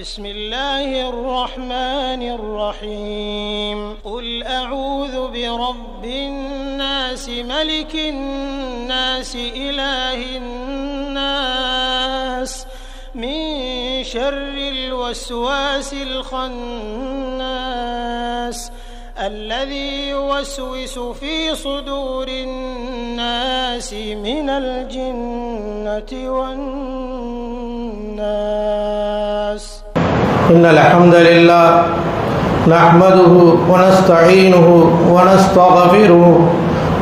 بسم الله الرحمن الرحيم قل أعوذ برب الناس ملك الناس إله الناس من شر الوسواس الخناس الذي يوسوس في صدور الناس من الجنة والناس. إن الحمد لله نحمده ونستعينه ونستغفره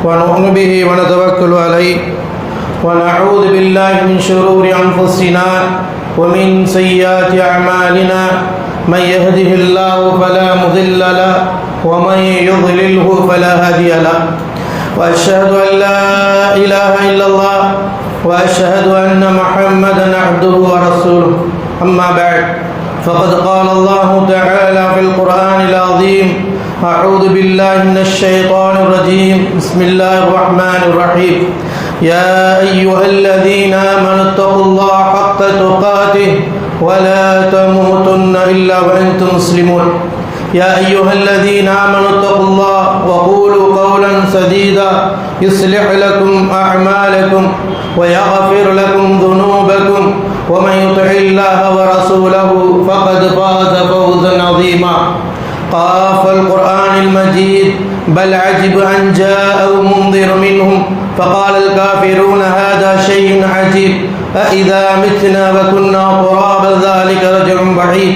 ونؤمن به ونتوكل عليه ونعوذ بالله من شرور أنفسنا ومن سيئات أعمالنا من يهده الله فلا مضل له ومن يضلله فلا هادي له وأشهد أن لا إله إلا الله وأشهد أن محمدا عبده ورسوله. أما بعد فقد قال الله تعالى في القرآن العظيم: أعوذ بالله من الشيطان الرجيم. بسم الله الرحمن الرحيم. يا أيها الذين آمنوا اتقوا الله حق تقاته ولا تموتن إلا وأنتم مسلمون. يا أيها الذين آمنوا اتقوا الله وقولوا قولا سديدا يصلح لكم أعمالكم ويغفر لكم ذنوبكم ومن يطع الله ورسوله فقد فاز فوزا عظيما. قاف القرآن المجيد بل عجب أن جاءهم منذر منهم فقال الكافرون هذا شيء عجيب أإذا متنا وكنا ترابا ذلك رجع بعيد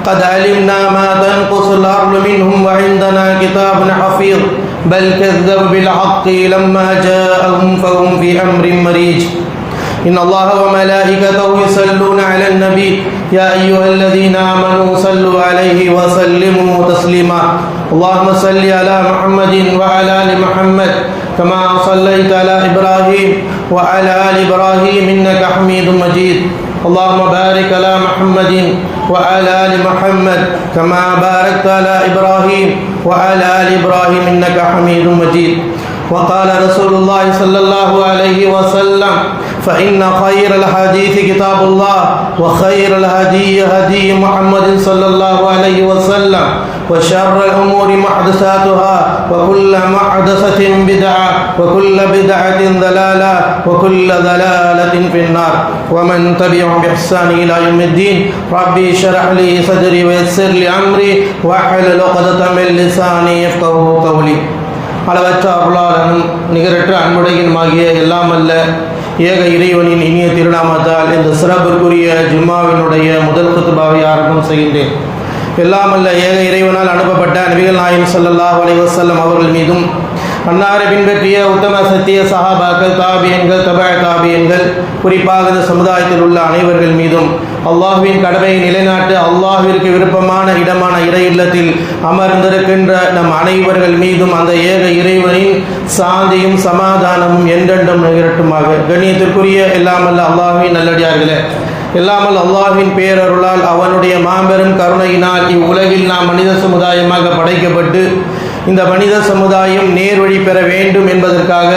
قد علمنا ما تنقص الأرض منهم وعندنا كتاب حفيظ بل كذبوا بالحق لما جاءهم فهم في أمر مريج. إن الله وملائكته يصلون على النبي يا أيها الذين آمنوا صلوا عليه وسلموا تسليما. اللهم صل على محمد وعلى آل محمد كما صليت على إبراهيم وعلى آل إبراهيم إنك حميد مجيد. اللهم بارك على محمد وعلى آل محمد كما باركت على إبراهيم وعلى آل إبراهيم إنك حميد مجيد. وقال رسول الله صلى الله عليه وسلم: فإن خير الحديث كتاب الله وخير الهدي هدي محمد صلى الله عليه وسلم وشر الأمور محدثاتها وكل محدثة بدعة وكل بدعة ضلالة وكل ضلالة في النار. ومن تبعهم بإحسان إلى يوم الدين. ربي اشرح لي صدري ويسر لي أمري واحلل عقدة من لساني يفقهوا قولي. அளவற்ற அருளாளனும் நிகரற்ற அன்புடையனுமாகிய எல்லாமல்ல ஏக இறைவனின் இனிய திருநாமத்தால் இந்த சிறப்பிற்குரிய ஜும்மாவினுடைய முதல் குத்பாவை ஆரம்பம் செய்கின்றேன். எல்லாமல்ல ஏக இறைவனால் அனுப்பப்பட்ட நபிகள் நாயகம் ஸல்லல்லாஹு அலைஹி வஸல்லம் அவர்கள் மீதும் அன்னாரை பின்பற்றிய உத்தம சத்திய சஹாபாக்கள், தாபியன்கள், தபா தாபியன்கள், குறிப்பாக இந்த சமுதாயத்தில் உள்ள அனைவர்கள் மீதும் அல்லாஹ்வின் கடமையை நிலைநாட்டு அல்லாஹ்விற்கு விருப்பமான இடமான இறை இல்லத்தில் அமர்ந்திருக்கின்ற நம் அனைவர்கள் மீதும் அந்த ஏக இறைவனின் சாந்தியும் சமாதானமும் என்றென்றும் நிகழட்டுமாக. கண்ணியத்திற்குரிய எல்லாமல்ல அல்லாஹ்வின் நல்லடியார்களே, எல்லாமல் அல்லாஹ்வின் பேரருளால் அவனுடைய மாபெரும் கருணையினால் இவ்வுலகில் நாம் மனித சமுதாயமாக படைக்கப்பட்டு இந்த மனித சமுதாயம் நேர்வழி பெற வேண்டும் என்பதற்காக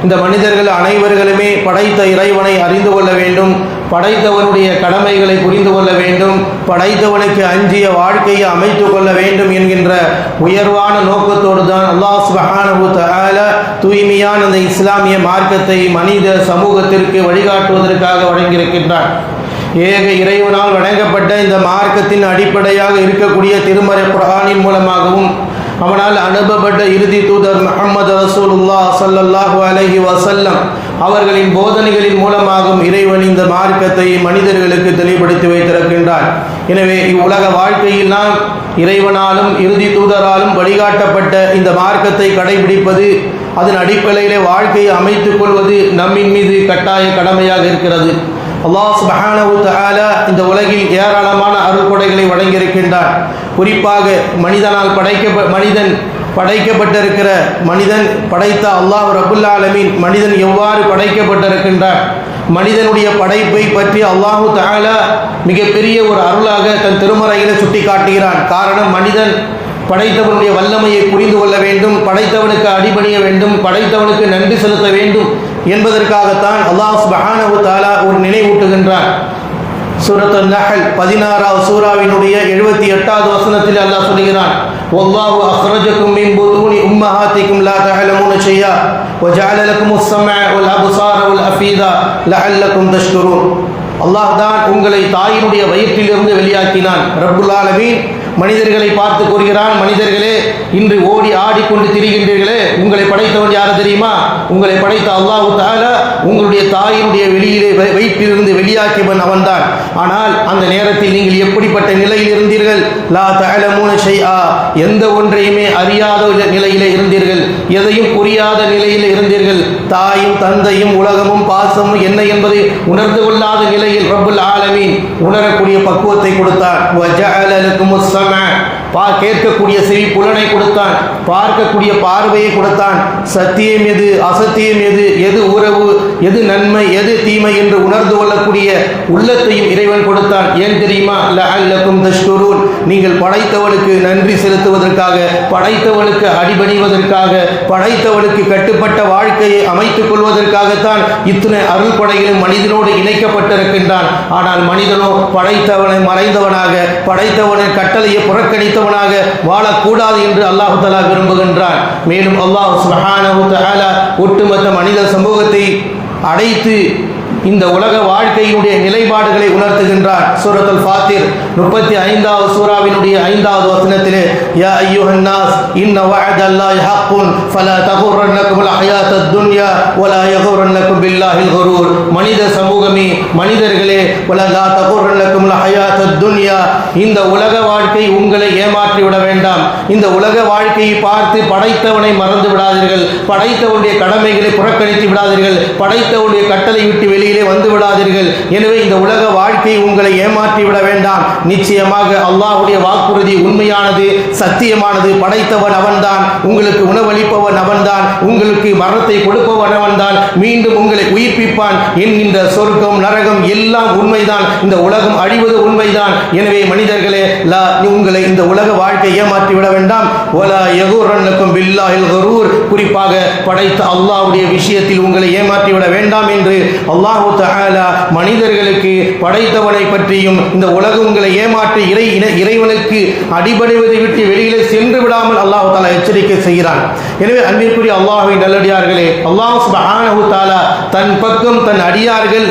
இந்த மனிதர்கள் அனைவர்களுமே படைத்த இறைவனை அறிந்து கொள்ள வேண்டும், படைத்தவனுடைய கடமைகளை புரிந்து கொள்ள வேண்டும், படைத்தவனுக்கு அஞ்சிய வாழ்க்கையை அமைத்து கொள்ள வேண்டும் என்கின்ற உயர்வான நோக்கத்தோடு தான் அல்லாஹ் சுப்ஹானஹு வ தஆலா தூய்மையான அந்த இஸ்லாமிய மார்க்கத்தை மனித சமூகத்திற்கு வழிகாட்டுவதற்காக வழங்கியிருக்கின்றார். ஏக இறைவனால் வழங்கப்பட்ட இந்த மார்க்கத்தின் அடிப்படையாக இருக்கக்கூடிய திருமறை குர்ஆனின் மூலமாகவும் அவனால் அனுப்பப்பட்ட இறுதி தூதர் முஹம்மது ரசூலுல்லாஹ் ஸல்லல்லாஹு அலைஹி வஸல்லம் அவர்களின் போதனைகளின் மூலமாகவும் இறைவன் இந்த மார்க்கத்தை மனிதர்களுக்கு தெளிவுபடுத்தி வைத்திருக்கின்றார். எனவே இவ்வுலக வாழ்க்கையில் நாம் இறைவனாலும் இறுதி தூதராலும் வழிகாட்டப்பட்ட இந்த மார்க்கத்தை கடைபிடிப்பது, அதன் அடிப்படையிலே வாழ்க்கையை அமைத்துக் கொள்வது நம்மின் மீது கட்டாய கடமையாக இருக்கிறது. அல்லாஹ் சுப்ஹானஹு வ தஆலா இந்த உலகில் ஏராளமான அருள்கொடைகளை வழங்கியிருக்கின்றார். குறிப்பாக மனிதனால் படைக்கப்பட்டிருக்கிற மனிதன் படைத்த அல்லாஹ் ரப்புல் ஆலமீன் மனிதன் எவ்வாறு படைக்கப்பட்டிருக்கின்றார், மனிதனுடைய படைப்பை பற்றி அல்லாஹு தஆலா மிகப்பெரிய ஒரு அருளாக தன் திருமறையிலே சுட்டி காட்டுகிறான். காரணம், மனிதன் படைத்தவனுடைய வல்லமையை புரிந்து கொள்ள வேண்டும், படைத்தவனுக்கு அடிபணிய வேண்டும், படைத்தவனுக்கு நன்றி செலுத்த வேண்டும் என்பதற்காகத்தான் அல்லாஹ் சுப்ஹானஹு வ தஆலா ஒரு நினைவூட்டுகின்றார். சூரத்துல் நஹல் 16வது சூராவினுடைய 78வது வசனத்தில் அல்லாஹ் சொல்கிறான், வல்லாஹு அக்ரஜக்கும் மின் புதூனி உம்மஹாத்திக்கும் லா தஅலமூன ஷையா வஜஅல லக்குமுஸ் ஸம்அ வல் அப்சார வல் அஃபீதா லஅல்லக்கும் தஷ்குரூன். அல்லாஹ் தான் உங்களை தாயினுடைய வயிற்றிலிருந்து வெளியாக்கினான். ரப்புல் ஆலமீன் மனிதர்களை பார்த்து கூறுகிறான், மனிதர்களே, இன்று ஓடி ஆடிக்கொண்டு திரிகின்றீர்களே, உங்களை படைத்தவன் யார் தெரியுமா? உங்களை படைத்த அல்லாஹ் தஆலா உங்களுடைய தாயினுடைய வெளியிலே வயிற்றிலிருந்து வெளியாக்கியவன் அவன்தான். ஆனால் அந்த நேரத்தில் நீங்கள் எப்படிப்பட்ட நிலையில் இருந்தீர்கள்? லா தஅலமூன ஷைஆ, எந்த ஒன்றையுமே அறியாத நிலையிலே இருந்தீர்கள், எதையும் புரியாத நிலையில் இருந்தீர்கள். தாயும் தந்தையும் உலகமும் பாசமும் என்ன என்பதை உணர்ந்து கொள்ளாத நிலையில் ரப்புல் ஆலமீன் உணரக்கூடிய பக்குவத்தை கொடுத்தான். வஜஅல லக்குமுஸ் ஸம்அ, கேட்கக்கூடிய செவி புலனை கொடுத்தான், பார்க்கக்கூடிய பார்வையை கொடுத்தான். சத்தியம் எது, அசத்தியம் எது, எது உறவு, எது நன்மை, எது தீமை என்று உணர்ந்து கொள்ளக்கூடிய உள்ளத்தையும் இறைவன் கொடுத்தான். ஏன் தெரியுமா? லஅல்லக்கும் தஷ்குரூன், நீங்கள் படைத்தவனுக்கு நன்றி செலுத்துவதற்காக, படைத்தவனுக்கு அடிபணிவதற்காக, படைத்தவனுக்கு கட்டுப்பட்ட வாழ்க்கையை அமைத்துக் கொள்வதற்காகத்தான் இத்தனை அருள் படையிலும் மனிதனோடு இணைக்கப்பட்டிருக்கின்றான். ஆனால் மனிதனோ படைத்தவனை மறைந்தவனாக, படைத்தவனை கட்டளையை புறக்கணித்தவனாக வாழக்கூடாது என்று அல்லாஹ் தஆலா விரும்புகின்றான். மேலும் அல்லாஹ் சுப்ஹானஹு தஆலா ஒட்டுமொத்த மனித சமூகத்தை அடைத்து இந்த உலக வாழ்க்கையினுடைய நிலைப்பாடுகளை உணர்த்துகின்றார். சூரத்துல் ஃபாத்திர் 35வது சூராவினுடைய 5வது வசனத்திலே, யா அய்யுஹன் நாஸ் இன்ன வஅதல்லாஹி ஹக்குன் ஃபலா தகுர்ரன்னகுமுல் ஹயாத்தத் துன்யா வலா யகுர்ரன்னகும் பில்லாஹில் குரூர். மனித சமூகமே, மனிதர்களே, வலா தகுர்ரன்னகுமுல் ஹயாத்தத் துன்யா, இந்த உலக வாழ்க்கை உங்களை ஏமாற்றி விட வேண்டாம். இந்த உலக வாழ்க்கையை பார்த்து படைத்தவனை மறந்து விடாதீர்கள், படைத்தவனுடைய கடமைகளை புறக்கணித்து விடாதீர்கள், படைத்தவனுடைய கட்டளை விட்டு வெளியே வந்து விடாதீர்கள். எனவே இந்த உலக வாழ்க்கை உங்களை ஏமாற்றி விட வேண்டாம். நிச்சயமாக அல்லாஹ்வுடைய வாக்குறுதி உண்மையானது, சத்தியமானது. படைத்தவன் அவன்தான், உங்களுக்கு உணவளிப்பவன் அவன்தான், உங்களுக்கு மரணத்தை கொடுப்பவன் அவன்தான், மீண்டும் உங்களை உயிர்ப்பிப்பான் என்கின்ற சொர்க்கம் நரகம் எல்லாம் உண்மைதான். இந்த உலகம் அழிவது உண்மைதான். எனவே மனிதர்களே, உங்களை இந்த உலக வாழ்க்கை ஏமாற்றி விட வேண்டாம். வலா யகுர்ரன்னகும் பில்லாஹில் குரூர், குறிப்பாக படைத்த அல்லாஹ்வுடைய விஷயத்தில் உங்களை ஏமாற்றி விட வேண்டாம் என்று அல்லாஹ் தஆலா மனிதர்களுக்கு படைத்தவனை பற்றியும் இந்த உலகம் உங்களை ஏமாற்றி இறைவனுக்கு அடிபணிவதை விட்டு வெளியிலே சென்று விடாமல் அல்லாஹ் தஆலா எச்சரிக்கை செய்கிறான். எனவே அன்பிற்குரிய அல்லாஹ்வின் நல்லடியார்களே, அல்லாஹ் சுப்ஹானஹு தஆலா தன் பக்கம் தன் அடியார்கள்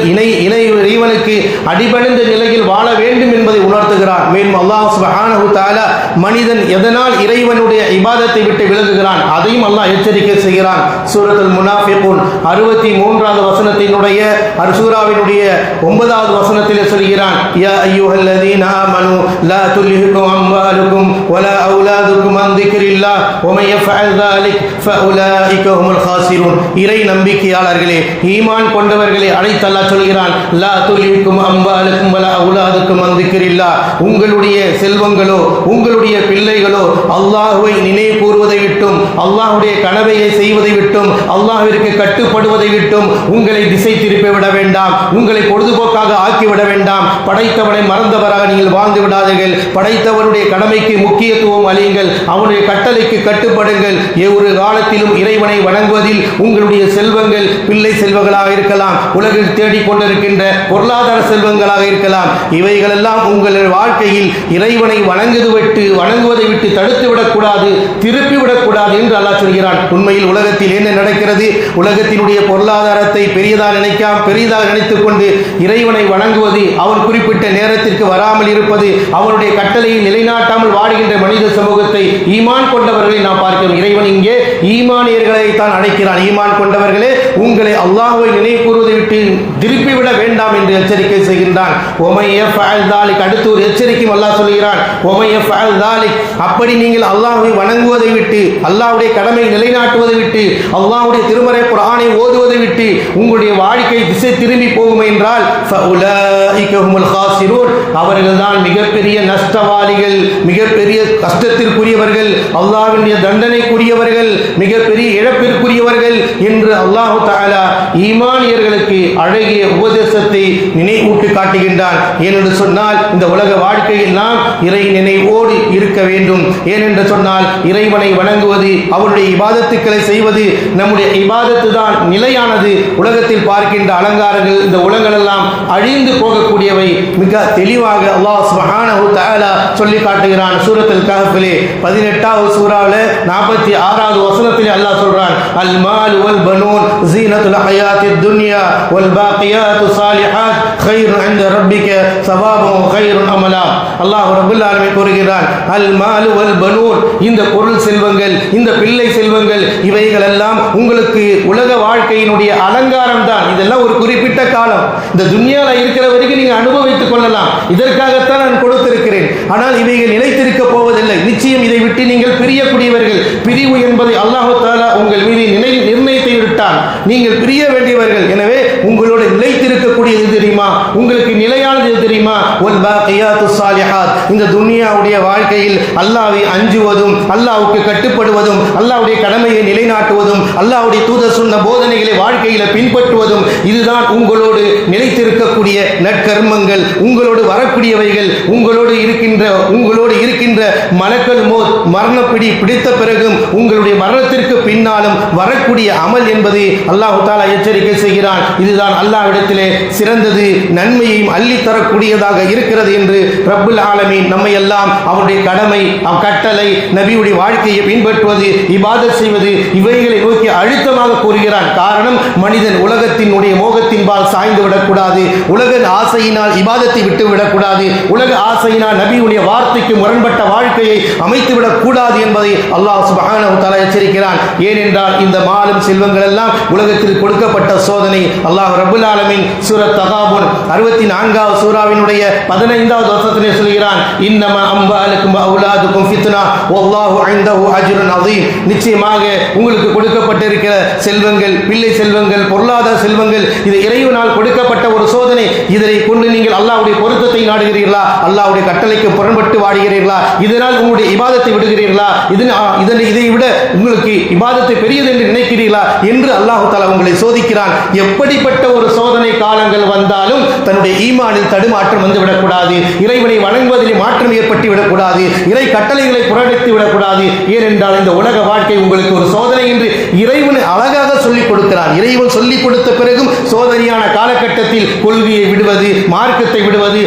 இறைவனுக்கு அடிபணிந்த நிலையில் வாழ வேண்டும் என்பதை உணர்த்துகிறான். மேலும் அல்லாஹ் சுப்ஹானஹு தஆலா மனிதன் எதனால் இறைவனுடைய இபாதத்தை விட்டு விலகுகிறான் அதையும் அல்லாஹ் எச்சரிக்கை செய்கிறான். சூரத்துல் முனாஃபிகூன் 63வது வசனத்தினுடைய சூராவினுடைய 9வது வசனத்திலே சொல்கிறான், யா அய்யுஹல்லதீன ஆமனூ லா துல்ஹிகும் அம்வாலுக்கும் வலா அவுலாதுக்கும் அன் திக்ரில்லாஹ் வமன் யஃஅல் ذلك ஃபஉலாயிக ஹுமுல் காசிரூன். இறை நம்பிக்கையாளர்களே, ஈமான் கொண்டவர்களே அழைத்து அல்லாஹ் சொல்கிறான், லா துல்ஹிகும் அம்வாலுக்கும் வலா அவுலாதுக்கும் அன் திக்ரில்லாஹ், உங்களுடைய செல்வங்களோ உங்களுடைய பிள்ளைகளோ அல்லாஹ்வை நினைவு கூறுவதை விட்டும், அல்லாஹ்வுடைய கடமையை செய்வதை விட்டும், அல்லாஹ்விற்கு கட்டுப்படுவதை விட்டும் உங்களை திசை திருப்பி விட வேண்டாம், உங்களை பொழுதுபோக்காக ஆக்கிவிட வேண்டாம். படைத்தவனை மறந்தவராக நீங்கள் வாழ்ந்து விடாதீர்கள். படைத்தவனுடைய கடமைக்கு முக்கியத்துவம் அளியுங்கள், அவனுடைய கட்டளைக்கு கட்டுப்படுங்கள். ஒரு காலத்திலும் இறைவனை வணங்குவதில் உங்களுடைய செல்வங்கள் பிள்ளை செல்வங்களாக இருக்கலாம், உலகில் தேடிக்கொண்டிருக்கின்ற பொருளாதார செல்வங்களாக இருக்கலாம், இவைகளெல்லாம் உங்கள் வாழ்க்கையில் இறைவனை வணங்குவதை விட்டு தடுத்து விடக்கூடாது, திருப்பி விடக்கூடாது என்று அல்லாஹ் சொல்கிறான். உண்மையில் உலகத்தில் என்ன நடக்கிறது? உலகத்தினுடைய பொருளாதாரத்தை பெரிதாக நினைத்துக் கொண்டு இறைவனை வணங்குவது, அவன் குறிப்பிட்ட நேரத்திற்கு வராமல் இருப்பது, அவனுடைய கட்டளையை நிலைநாட்டாமல் வாடுகின்ற மனித சமூகத்தை ஈமான் கொண்டவர்களை நாம் பார்க்கிறோம். இறைவன் இங்கே ஈமானியர்களை தான் அழைக்கிறான். ஈமான் கொண்டவர்களே, உங்களை அல்லாஹ்வை நினைவு கூறுவதை விட்டு திருப்பிவிட வேண்டாம் என்று எச்சரிக்கை செய்கின்றான். அடுத்து ஒரு எச்சரிக்கையும் அல்லாஹ் சொல்கிறான், அப்படி நீங்கள் அல்லாஹ்வை வணங்குவதை விட்டு, அல்லாஹ்வுடைய கடமை நிலைநாட்டுவதை விட்டு, அல்லாஹ்வுடைய திருமறை குர்ஆனை ஓதுவதை விட்டு உங்களுடைய வாழ்க்கை திசை திரும்பி போகும் என்றால் அவர்கள்தான் மிகப்பெரிய நஷ்டவாளிகள், மிகப்பெரிய கஷ்டத்திற்குரியவர்கள், அல்லாஹ்வினுடைய தண்டனைக்குரியவர்கள், மிகப்பெரிய இழப்பிற்குரியவர்கள், என்று அல்லாஹு தஆலா ஈமானியர்களுக்கு அழகிய உபதேசத்தை நினைவூட்டி காட்டுகின்றான். ஏனென்று சொன்னால் இந்த உலக வாழ்க்கையில் நாம் இறை நினைவோடு இருக்க வேண்டும். ஏனென்று சொன்னால் இறைவனை வணங்குவது, அவருடைய இபாதத்துக்களை செய்வது, நம்முடைய இபாதத்து தான் நிலையானது. உலகத்தில் பார்க்கின்ற அலங்காரங்கள், இந்த உலகங்கள் எல்லாம் அழிந்து போகக்கூடியவை. மிக தெளிவாக அல்லாஹ் சுப்ஹானஹு தஆலா சொல்லி காட்டுகிறான். சூரத்துல் கஹ்ஃபிலே 18வது சூராவிலே 46வது வசனத்திலே அல்லாஹ் சொல்றான், அல் மால் வல் பனூன் ஜீனத்துல் ஹயாத்தித் துன்யா வல் பாக்கியாத்து ஸாலிஹாத் கைருன் இன்த ரப்பிக ஸவாபுன் கைருன் அமலா. அல்லாஹ் ரப்பல் ஆலமீன் கூறுகிறான், அல் மால் வல் பனூன், இந்த பொருள் செல்வங்கள், இந்த பிள்ளை செல்வங்கள், இவைகள் எல்லாம் உங்களுக்கு உலக வாழ்க்கையினுடைய அலங்காரம் தான். இதெல்லாம் ஒரு குறிப்பிட்ட காலம், இந்த துன்யால இருக்கிற வரைக்கும் நீங்க அனுபவித்துக் கொள்ளலாம். இதற்காகத்தான் நான் கொடுத்திருக்கிறேன். ஆனால் இவைகள் நிலைத்திருக்க போவதில்லை. நிச்சயம் இதை விட்டு நீங்கள் பிரியக்கூடியவர்கள். பிரிவு என்பதை அல்லாஹ் தஆலா உங்கள் மீது நிர்ணயித்து விட்டான். நீங்கள் பிரிய வேண்டியவர்கள். எனவே உங்களோட நிலைத்திருக்கக்கூடியது தெரியுமா? உங்களுக்கு நிலையானது தெரியுமா? வல் பாக்கியாத்து ஸாலிஹாத், இந்த துன்யாவுடைய வாழ்க்கையில் அல்லாஹ்வை அஞ்சுவதும், அல்லாஹ்வுக்கு கட்டுப்படுவதும், அல்லாஹ்வுடைய கடமையை நிலைநாட்டுவதும், அல்லாஹ்வுடைய தூதர் சொன்ன போதனைகளை வாழ்க்கையில பின்பற்றுவதும், இதுதான் உங்களோடு நிலைத்திருக்கக்கூடிய நற்கர்மங்கள். உங்களோடு வரக்கூடியவைகள், உங்களோடு இருக்கின்ற மலக்கல் மௌத், மரணப்பிடி பிடித்த பிறகும் உங்களுடைய மரணத்திற்கு பின்னாலும் வரக்கூடிய அமல் என்பது அல்லாஹ் தஆலா எச்சரிக்கை செய்கிறான். இதுதான் அல்லாஹ்விடத்திலே சிறந்தது, நன்மையையும் அள்ளி தரக்கூடியதாக இருக்கிறது என்று ரப்புல் ஆலமீன் நம்மை எல்லாம் அவருடைய கடமை, கட்டளை, நபியுடைய வாழ்க்கையை பின்பற்றுவது, இபாதத் செய்வது, இவைகளை நோக்கி அழுத்தமாக கூறுகிறான். காரணம், மனிதன் உலகத்தினுடைய மோகத்தின்பால் சாய்ந்து விடக்கூடாது. உலக ஆசையினால் இபாதத்தை விட்டு விடக்கூடாது. உலக ஆசையினால் நபியுடைய வார்த்தைக்கு முரண்பட்ட வாழ்க்கையை அமைத்து விடக்கூடாது என்பதை அல்லாஹ் சுப்ஹானஹு வ தஆலா எச்சரிக்கிறான். ஏனென்றால் இந்த மாலும் செல்வங்கள் எல்லாம் உலகத்தில் கொடுக்கப்பட்ட சோதனை. அல்லாஹ் ரப்பல் ஆலமீன் சூரத் தகாபுன் 64வது சூராவினுடைய 15வது வசனத்திலே சொல்கிறான், இன்னமா அம்வாலுக்கும் அவுலாதுக்கும் ஃபித்னா வல்லாஹு இன்தஹு அஜ்ருன் அதீம். நிச்சயமாக உங்களுக்கு கொடுக்கப்பட்டிருக்கிற செல்வங்கள், பிள்ளை செல்வங்கள், பொருளாதார செல்வங்கள், இது இறைவனால் கொடுக்கப்பட்ட ஒரு சோதனை. இதனை கொண்டு நீங்கள் அல்லாஹ்வுடைய பொருத்தத்தை நாடுகிறீர்களா? அல்லாஹ்வுடைய கட்டளைக்கு புறம்பட்டு வாடுகிறீர்களா? இதனால் உங்களுடைய இபாதத்தை விடுகிறீர்களா? இதை விட உங்களுக்கு இபாதத்தை பெரியது என்று நினைக்கிறீர்களா என்று அல்லாஹ் தஆலா உங்களை சோதிக்கிறான். எப்படிப்பட்ட ஒரு சோதனை காலங்கள் வந்தாலும் தன்னுடைய ஈமானில் தடுமாற்றம் வந்து விடக்கூடாது. இறைவனை வணங்குவதில் மாற்றம் ஏற்பட்டு விடக்கூடாது. இறை கட்டளைகளை புறக்கணித்து விடக்கூடாது. ஏனென்றால் இந்த உலக வாழ்க்கை உங்களுக்கு ஒரு சோதனை என்று இறைவன் அழகாக சொல்லிக் கொடுக்கிறான். இறைவன் சொல்லிக் கொடுத்த பிறகும் சோதனையான காலகட்டத்தில் கொள்கையை விடுவது, மார்க்கத்தை விடுவது,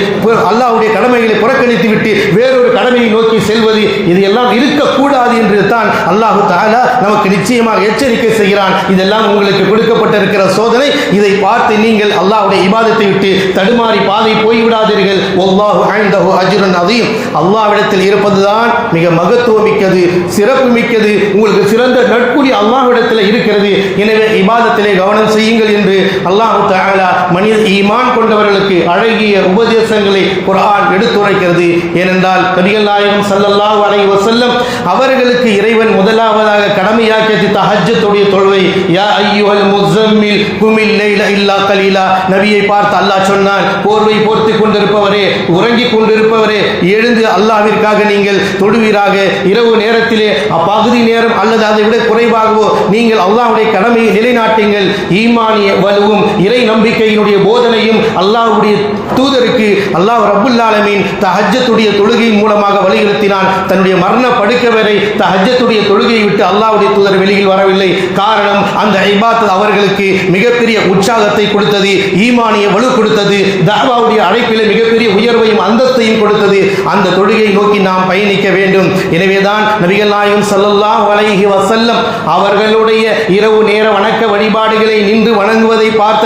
அல்லாஹ்வுடைய கடமைகளை புறக்கணித்து விட்டு வேறொரு கடமையை நோக்கி செல்வது, இது எல்லாம் இருக்கக்கூடாது என்று தான் அல்லாஹ் தஆலா நமக்கு நிச்சயமாக எச்சரிக்கை செய்கிறான். இதெல்லாம் உங்களுக்கு கொடுக்கப்பட்டிருக்கிற சோதனை. இதை பார்த்து நீங்கள் அல்லாஹ்வுடைய இபாதத்தை விட்டு தடுமாறி பாதை போய்விடாதீர்கள். வல்லாஹு இன்தஹு அஜ்ருன் அதீம். அல்லாஹ்விடத்தில் இருப்பதுதான் மிக மகத்துவம் மிக்கது, சிறப்பு மிக்கது. உங்களுக்கு சிறந்த நற்கூலி அல்லாஹ்விடத்தில் இருக்கிறது. எனவே இபாதத்திலே கவனம் செய்யுங்கள் என்று அல்லாஹ் தஆலா மனித ஈமான் கொண்டவர்களுக்கு அழகிய உபதேசங்களை குர்ஆன் எடுத்துரைக்கிறது. ஏனென்றால் நபிகள் நாயகம் ஸல்லல்லாஹு அலைஹி வஸல்லம் அவர்களுக்கு இறைவன் முதலாவதாக கடமையாக்கிய தஹஜ்ஜுடைய தொழுகை. யா அய்யுஹல் முஸம்மில் குமில் லைல இல்லா கலீலா. நபியை பார்த்து அல்லாஹ் சொன்னான், போர்வை போர்த்தி கொண்டிருப்பவரே, உறங்கிக் கொண்டிருப்பவரே, எழுந்து அல்லாஹ்விற்காக நீங்கள் தொழுவீராக. இரவு நேரத்திலே பகுதி நேரம் அல்லது அதை விட குறைவாகவோ நீங்கள் அல்லாஹ்வுடைய கடமையை நிலைநாட்டுங்கள். ஈமானிய வலுவும் இறை நம்பிக்கையினுடைய போதனையும் அல்லாஹ்வுடைய தூதருக்கு அல்லாஹ் ரப்புல் ஆலமீன் தஹஜ்ஜுடைய தொழுகையின் மூலமாக வலியுறுத்தினான். தன்னுடைய மரண படுக்கை வரை தஹஜ்ஜுடைய தொழுகையை விட்டு அல்லாஹ்வுடைய தூதர் வெளியில் வரவில்லை. காரணம், அந்த இபாதத் அவர்களுக்கு மிகப்பெரிய உற்சாகத்தை கொடுத்தது, ஈமானிய வலு கொடுத்தது, தஅவாவுடைய அழைப்பிலே மிகப்பெரிய உயர்வையும் அந்தஸ்தையும் கொடுத்தது. அந்த தொழுகையை நோக்கி நாம் பயணிக்க வேண்டும். எனவேதான் நபிகள் நாயகம் ஸல்லல்லாஹு அலைஹி வஸல்லம் அவர்களுடைய இரவு நேர வணக்க வழிபாடுகளை நின்று வணங்குவதை பார்த்த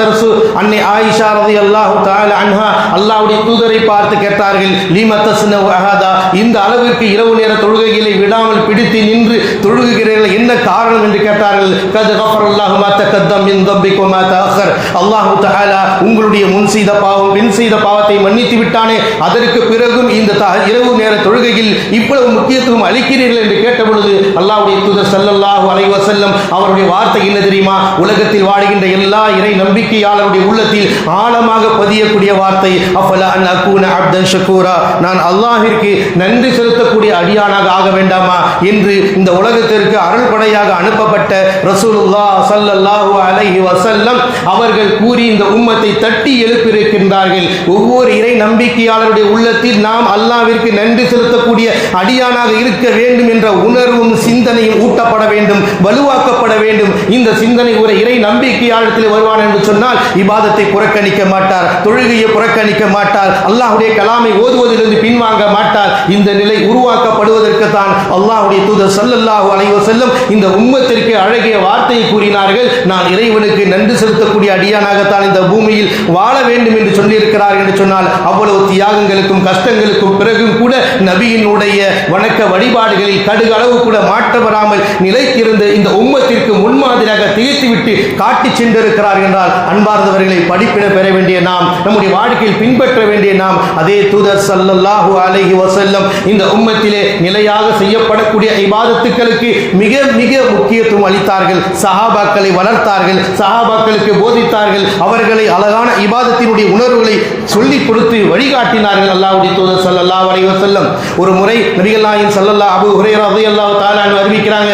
அன்னை ஆயிஷா ரலியல்லாஹு தஆலா அன்ஹா அல்லாஹ்வுடைய தூதரை பார்த்து கேட்டார்கள், லிம தஸ்னவு அஹதா, இந்த அளவிற்கு இரவு நேர தொழுகைகளை விடாமல் பிடித்து நின்று தொழுகிறீர்கள், என்ன காரணம் என்று கேட்டார்கள். கத் கஃபரல்லாஹு மா தகத்தம் மின் தம்பிக வ மா தஅக்கர். அல்லாஹ் தஆலா உங்களுடைய முன் செய்த பாவம், பின் செய்த பாவத்தை மன்னித்து விட்டானே, அதற்கு பிறகும் இந்த இரவு நேர தொழுகையில் இவ்வளவு முக்கியத்துவம் அளிக்கிறீர்கள் என்று கேட்ட பொழுது அல்லாஹ்வுடைய தூதர் ஸல்லல்லாஹு அலைஹி வஸல்லம் அவருடைய வார்த்தை என்ன தெரியுமா? உலகத்தில் வாழுகின்ற எல்லா இறை நம்பிக்கையாளருடைய உள்ளத்தில் ஆழமாக பதியக்கூடிய வார்த்தை, அஃபலா அன் அகூன அப்தன் ஷகூரா, நான் அல்லாஹ்விற்கு நன்றி செலுத்தக்கூடிய அடியானாக ஆக வேண்டாமா என்று இந்த உலகத்திற்கு அருள் கொடையாக அனுப்பப்பட்ட ரசூலுல்லாஹ் ஸல்லல்லாஹு அலைஹி வஸல்லம் அவர்கள் கூறி இந்த உம்மத்தை தட்டி எழுப்பியிருக்கின்றார்கள். ஒவ்வொரு இறை நம்பிக்கையாளருடைய உள்ளத்தில் நாம் அல்லாஹ்விற்கு நன்றி செலுத்தக்கூடிய அடியானாக இருக்க வேண்டும் என்ற உணர்வும் சிந்தனையும் ஊட்டப்பட வேண்டும், வலுவாக்கப்பட வேண்டும். இந்த சிந்தனை ஒரு இறை நம்பிக்கையாளத்தில் வருவான் என்று சொன்னால் இபாதத்தை புறக்கணிக்க மாட்டார், தொழுகையை புறக்கணிக்க மாட்டார், அல்லாஹ்வுடைய கலாமை ஓதுவதிலிருந்து பின்வாங்க மாட்டார். இந்த நிலை உருவாக்கப்படுவதற்கு தான் அல்லாஹ்வுடைய தூதர் ஸல்லல்லாஹு அலைஹி வஸல்லம் இந்த உம்மத்திற்கு அழகிய வார்த்தையை கூறினார்கள். நான் இறைவனுக்கு நன்றி செலுத்தக்கூடிய அடியானாகத்தான் இந்த பூமியில் வாழ வேண்டும் என்று சொல்லியிருக்கிறார்கள் என்று சொன்னால் அவ்வளவு தியாகங்களுக்கும் கஷ்டங்களுக்கும் பிறகும் கூட நபியினுடைய வணக்க வழிபாடுகளில் கடுகளவு கூட மாற்றம் வராமல் நிலைத்திருந்த இந்த உம்மத்திற்கு முன்மாதிரியாக திகைத்துவிட்டு காட்டி சென்றிருக்கிறார் என்றால் அன்பார்ந்தவர்களை படிப்பினை பெற வேண்டிய நாம், நம்முடைய வாழ்க்கையில் பின்பற்ற வேண்டிய நாம், அதே தூதர் ஸல்லல்லாஹு அலைஹி வஸல்லம் இந்த உம்மத்திலே நிலையாக செய்யப்படக்கூடிய இபாதத்துக்களுக்கு மிக மிக முக்கியத்துவம் அளித்தார்கள். சஹாபாக்களை வளர்த்தார்கள், சஹாபாக்களுக்கு போதித்தார்கள், அவர்களை அழகான இபாதத்தினுடைய உணர்வுகளை சொல்லிக் கொடுத்து வழிகாட்டினார்கள். அல்லாஹ்வுடைய தூதர் ஸல்லல்லாஹு அலைஹி வஸல்லம் ஒரு முறை நபிகள் நாயகம் ஸல்லல்லாஹு அபூ ஹுரைரா ரலியல்லாஹு தஆலா அன்ஹு அறிவிக்கிறாங்க,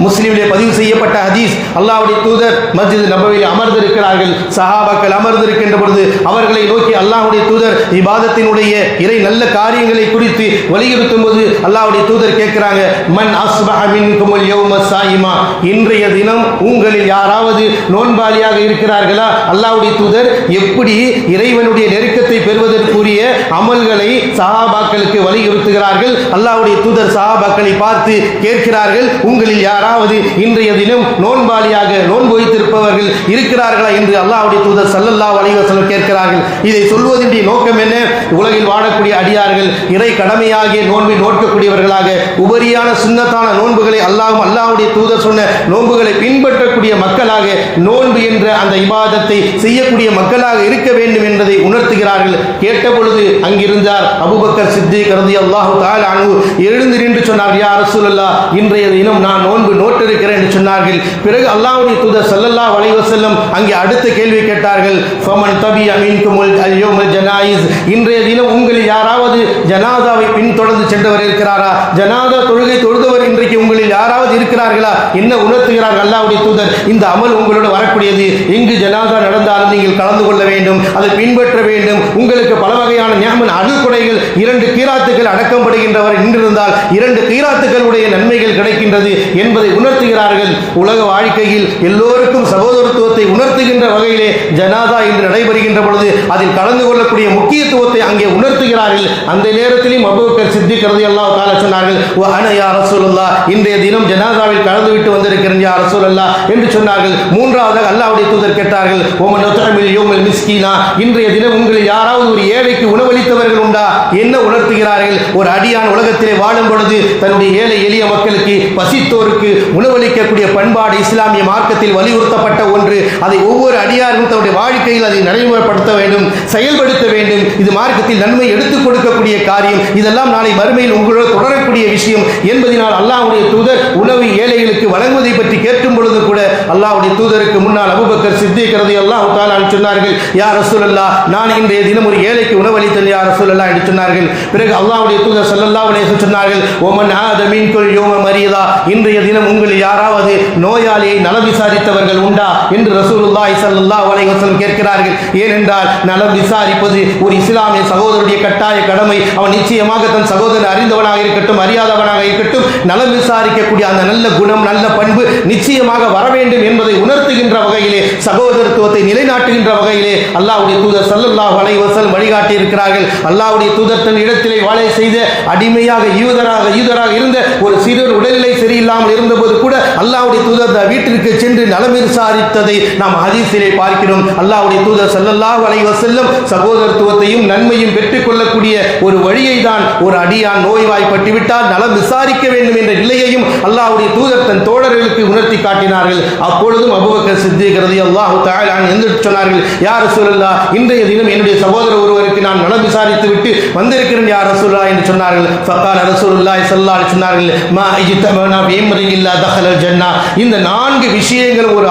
முஸ்லிமிலே பதிவு செய்யப்பட்ட ஹதீஸ், அல்லாஹ்வுடைய தூதர் மஸ்ஜித் நபவியில் அமர்ந்திருக்கிறார்கள். சஹாபாக்கள் அமர்ந்திருக்கின்ற பொழுது அவர்களை நோக்கி அல்லாஹ்வுடைய தூதர் இபாதத்தினுடைய இறை நல்ல காரியங்களை குறித்து வலியுறுத்தும் போது அல்லாஹ்வுடைய தூதர் கேட்கிறாங்க, மன் அஸ்பஹ மின்குமுல் யௌம ஸாயிமா, இன்றைய தினம் உங்களில் யாராவது நோன்பாளியாக இருக்கிறார்களா? அல்லாஹ்வுடைய தூதர் எப்படி இறைவனுடைய நெருக்கத்தை பெறுவதற்குரிய அமல்களை சஹாபாக்களுக்கு வலியுறுத்துகிறார்கள். அல்லாஹ்வுடைய தூதர் சஹாபாக்களை பார்த்து கேட்கிறார்கள், உங்களில் யாராவது இன்றைய தினம் நோன்பாளியாக நோன்பு வைத்திருப்பவர்கள் இருக்கிறார்களா என்று அல்லாஹ்வுடைய தூதர் ஸல்லல்லாஹு அலைஹி வஸல்லம் கேட்கிறார்கள். இதை சொல்வதின் நோக்கம் என்ன? உலகில் வாழக்கூடிய அடியார்கள் இறை கடமையாகிய நோன்பை நோக்கக்கூடியவர்களாக உபரியான சுன்னத்தான நோன்புகளை அல்லாஹ்வுடைய தூதர் சொன்ன நோன்புகளை பின்பற்றக்கூடிய மக்களாக, நோன்பு என்ற அந்த இபாதத்தை செய்யக்கூடிய மக்களாக இருக்க வேண்டும் என்பதை உணர்த்துகிறார்கள். கேட்ட பொழுது அங்கிருந்தார் அபூபக்கர் சித்திக் ரலியல்லாஹு தஆலா அன்ஹு எழுந்து நின்று சொன்னார், யா ரசூலல்லாஹ், இன்றைய தினம் நான் நோன்பு நோட்டிருக்கிறேன் என்று சொன்னார்கள். பிறகு அல்லாஹ்வுடைய தூதர் ஸல்லல்லாஹு அலைஹி வஸல்லம் அங்கே அடுத்த கேள்வி கேட்டார்கள், ஃபமன் தபிய மின்குமுல் அல்யௌமல் ஜனாயிஸ், இன்றைய தினம் உங்களில் யாராவது ஜனாதாவை பின்தொடர்ந்து சென்றவர் இருக்கிறாரா? ஜனாதா தொழுகை தொழுதவர் இன்றைக்கு உங்களில் யாராவது இருக்கிறார்களா? என்ன உணர்த்துகிறார்கள் அல்லாஹ்வுடைய தூதர்? இந்த அமல் உங்களோட வரக்கூடியது. எங்கு ஜனாதா நடந்தாலும் நீங்கள் கலந்து கொள்ள வேண்டும், அதை பின்பற்ற வேண்டும். உங்களுக்கு பல வகையான நியமன் அருள் கொடைகள், 2 கீராத்துகள் அடக்கப்படுகின்றவர் நின்றிருந்தால் 2 கீராத்துகளுடைய நன்மைகள் கிடைக்கின்றது என்பதை உணர்த்துகிறார்கள். உலக வாழ்க்கையில் எல்லோருக்கும் சகோதரத்துவத்தை உணர்த்துகின்ற வகையிலே ஜனாதா என்று நடைபெறுகின்ற பொழுது அதில் கலந்து கொள்ளக்கூடிய முக்கியத்துவத்தை அங்கே உணர்த்துகிறார்கள். அந்த நேரத்திலும் அபூபக்கர் சித்திக் ரலியல்லாஹு தஆலா சொன்னார்கள், வ அன யா ரசூலுல்லாஹ், இன்றைய தினம் ஜனாதாவில் கலந்து விட்டு வந்திருக்கிறேன் யா ரசூலல்லாஹ் என்று சொன்னார்கள். மூன்றாவதாக அல்லாஹ்வுடைய தூதர் கேட்டார்கள், ஒமன் நுத்அமில் யௌமல் மிஸ்கீனா, இன்றைய தினம் உங்களில் யாராவது ஒரு ஏழைக்கு உணவளித்தவர்கள் உண்டா? என்ன உணர்த்துகிறார்கள்? ஒரு அடியான் உலகத்திலே வாழும் பொழுது தன்னுடைய ஏழை எளிய மக்களுக்கு, பசித்தோருக்கு உணவளிக்கக்கூடிய பண்பாடு இஸ்லாமிய மார்க்கத்தில் வலியுறுத்தப்பட்ட ஒன்று. அதை ஒவ்வொரு அடியாரும் தன்னுடைய வாழ்க்கையில் அதை நடைமுறைப்படுத்த வேண்டும், செயல்படுத்த வேண்டும். இது மார்க்கத்தில் நன்மை எடுத்துக் கொடுக்கக்கூடிய காரியம். இதெல்லாம் நாளை மறுமையில் உங்களோடு தொடரக்கூடிய விஷயம் என்பதனால் அல்லாஹ்வுடைய தூதர் உணவு ஏழைகளுக்கு வழங்குவதை பற்றி கேட்கும் பொழுது கூட அல்லாஹ்வுடைய தூதருக்கு முன்னால் அபூபக்கர் சித்திக் ரலியல்லாஹு தஆலா அன்ஹு சொன்னார்கள், யா ரசூலல்லாஹ், நான் இன்றைய தினம் ஒரு ஏழைக்கு உணவளித்தேன் யா ரசூலல்லாஹ் என்று சொன்னார்கள். பிறகு அல்லாஹ்வுடைய தூதர் ஸல்லல்லாஹு அலைஹி வஸல்லம் சொன்னார்கள், ஒமன் ஆத மின்குல் யௌம மரீதா, இன்றைய தினம் உங்களில் யாராவது நோயாளியை நலம் விசாரித்தவர்கள் உண்டா என்று ரசூலுல்லாஹி ஸல்லல்லாஹு அலைஹி வஸல்லம் கேட்கிறார்கள். ஏனென்றால் நலம் விசாரிப்பது ஒரு இஸ்லாமிய சகோதரருடைய கட்டாய கடமை. அவன் நிச்சயமாக தன் சகோதரன் அறிந்தவனாக இருக்கட்டும் அறியாதவனாக இருக்கட்டும் நலம் விசாரிக்கக்கூடிய அந்த நல்ல குணம், நல்ல பண்பு நிச்சயமாக வர வேண்டும் என்பதை உணர்த்துகின்ற வகையிலே, சகோதரத்துவத்தை நிலைநாட்டுகின்ற வகையிலே அல்லாஹ்வுடைய தூதர் ஸல்லல்லாஹு அலைஹி வஸல்லம் வழிகாட்டி இருக்கிறார்கள். அல்லாஹ்வுடைய தூதர் தன் இடத்திலே வாழை செய்த அடிமையாக யூதராக இருந்த ஒரு சிறுவர் உடல்நிலை சரியில்லாமல் இருந்தபோது கூட அல்லாஹ்வுடைய தூதர் வீட்டிற்கு சென்று நலம் விசாரித்ததை நாம் ஹதீஸிலே பார்க்கிறோம். அல்லாஹ்வுடைய தூதர் ஸல்லல்லாஹு அலைஹி வஸல்லம் சகோதரத்துவத்தையும் நன்மையும் பெற்றுக் கொள்ளக்கூடிய ஒரு வழியை தான் ஒரு அடியான் நோய்வாய்ப்பட்டு விட்டால் நலம் விசாரிக்க வேண்டும் என்ற நிலையையும் அல்லாஹ்வுடைய தூதர் தன் தோழர்களுக்கு உணர்த்தி காட்டினார்கள். அப்பொழுதும் அபூபக்கர் சித்திக் ரலியல்லாஹு தஆலா என்று சொன்னார்கள், யா ரசூலல்லாஹ், இன்றைய தினம் என்னுடைய சகோதரர் ஒருவருக்கு நான் நலம் விசாரித்து விட்டு வந்திருக்கிறேன் யா ரசூலுல்லாஹ் என்று சொன்னார்கள். ஃபகால ரசூலுல்லாஹி ஸல்லல்லாஹு அலைஹி சொன்னார்கள், மா இஜ்தமனா பிஅம்ரின் இல்லா தஹலல் ஜன்னah. இந்த 4 விஷயங்கள் ஒரு